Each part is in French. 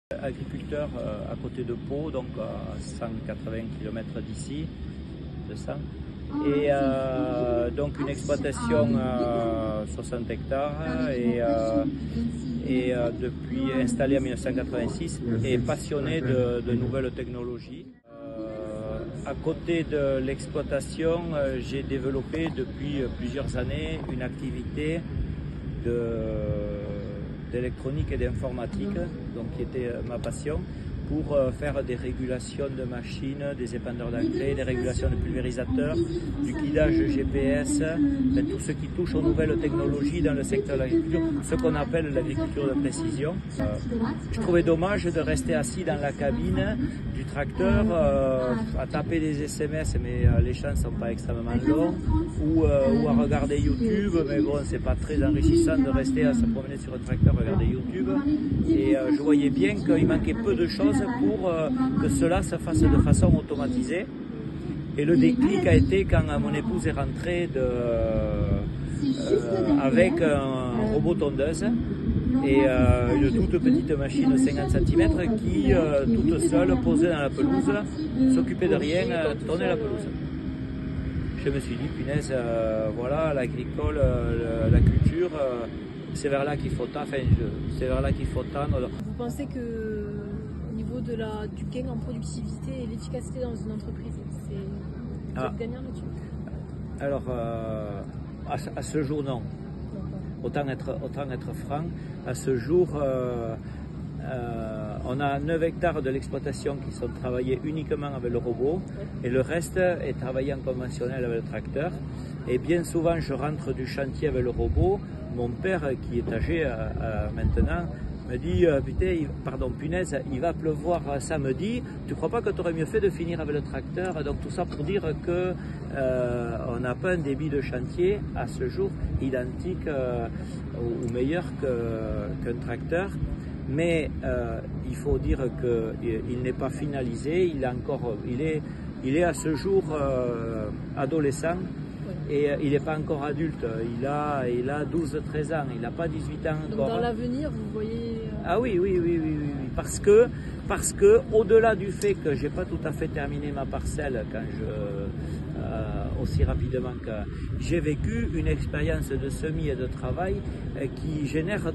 Agriculteur à côté de Pau, donc à 180 km d'ici, de ça. Et donc une exploitation à 60 hectares et depuis installé en 1986 et passionné de nouvelles technologies. À côté de l'exploitation, j'ai développé depuis plusieurs années une activité d'électronique et d'informatique, donc qui était ma passion, pour faire des régulations de machines, des épandeurs d'engrais, des régulations de pulvérisateurs, du guidage GPS, tout ce qui touche aux nouvelles technologies dans le secteur de l'agriculture, ce qu'on appelle l'agriculture de précision. Je trouvais dommage de rester assis dans la cabine du tracteur à taper des SMS, mais les champs ne sont pas extrêmement longs, ou à regarder YouTube, mais bon, c'est pas très enrichissant de rester à se promener sur un tracteur, regarder YouTube. Et je voyais bien qu'il manquait peu de choses pour que cela se fasse de façon automatisée. Et le déclic a été quand mon épouse est rentrée avec un robot tondeuse et une toute petite machine de 50 cm qui, toute seule, posée dans la pelouse, s'occupait de rien, tournait la pelouse. Je me suis dit, punaise, voilà, l'agricole, la culture, c'est vers là qu'il faut tendre. Enfin, c'est vers là qu'il faut tendre. Vous pensez que au niveau du gain en productivité et l'efficacité dans une entreprise, vous êtes gagnant là-dessus? Alors, à ce jour, non. Autant être franc, à ce jour, on a 9 hectares de l'exploitation qui sont travaillés uniquement avec le robot et le reste est travaillé en conventionnel avec le tracteur. Et bien souvent, je rentre du chantier avec le robot. Mon père, qui est âgé maintenant, me dit punaise, il va pleuvoir samedi. Tu crois pas que tu aurais mieux fait de finir avec le tracteur? Donc tout ça pour dire que on n'a pas un débit de chantier à ce jour identique ou meilleur qu'un tracteur. Mais il faut dire qu'il n'est pas finalisé. Il est à ce jour adolescent. Et il n'est pas encore adulte, il a 12-13 ans, il n'a pas 18 ans encore. Donc dans l'avenir, vous voyez... Ah oui, parce que au-delà du fait que je n'ai pas tout à fait terminé ma parcelle aussi rapidement que j'ai vécu une expérience de semis et de travail qui génère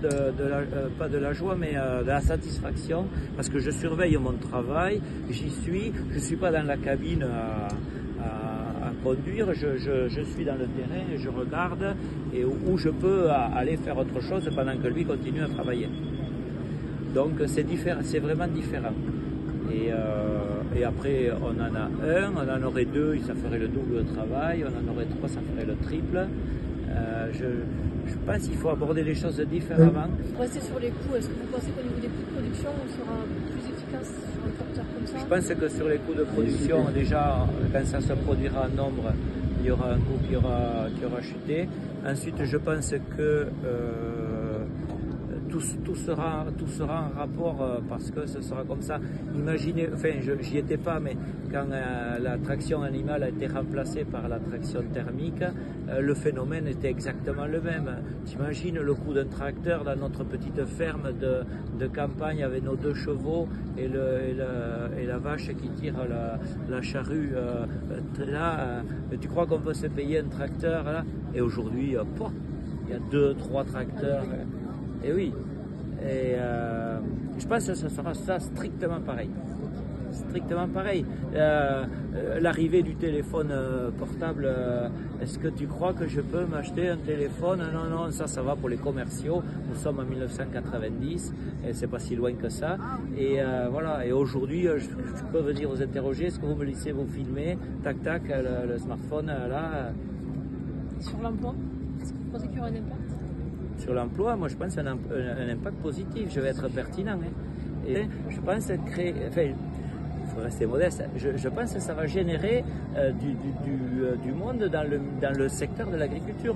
pas de la joie, mais de la satisfaction, parce que je surveille mon travail, j'y suis, je ne suis pas dans la cabine à conduire, je suis dans le terrain, je regarde et où je peux aller faire autre chose pendant que lui continue à travailler. Donc c'est vraiment différent. Et après on en a un, on en aurait deux, ça ferait le double de travail, on en aurait trois, ça ferait le triple. Je pense qu'il faut aborder les choses différemment. Pour rester sur les coûts, est-ce que vous pensez qu'au niveau des coûts de production, on sera plus efficace sur un tracteur comme ça? Je pense que sur les coûts de production, déjà, quand ça se produira en nombre, il y aura un coût qui aura chuté. Ensuite, je pense que tout sera en rapport parce que ce sera comme ça. Imaginez, enfin, j'y étais pas, mais quand la traction animale a été remplacée par la traction thermique, le phénomène était exactement le même. T'imagines le coût d'un tracteur dans notre petite ferme de campagne avec nos 2 chevaux et la vache qui tire la charrue là. Tu crois qu'on peut se payer un tracteur là? Et aujourd'hui, il y a 2-3 tracteurs. Et oui, je pense que ce sera ça strictement pareil. Strictement pareil. L'arrivée du téléphone portable, est-ce que tu crois que je peux m'acheter un téléphone? Non, ça va pour les commerciaux. Nous sommes en 1990 et c'est pas si loin que ça. Et voilà. Et aujourd'hui, je peux venir vous interroger. Est-ce que vous me laissez vous filmer? Tac, le smartphone là. Sur l'emploi, est-ce que vous pensez qu'il y aura un impact? Sur l'emploi, moi je pense un impact positif, je vais être pertinent. Et je pense créer, enfin, il faut rester modeste, je pense que ça va générer du monde dans le secteur de l'agriculture.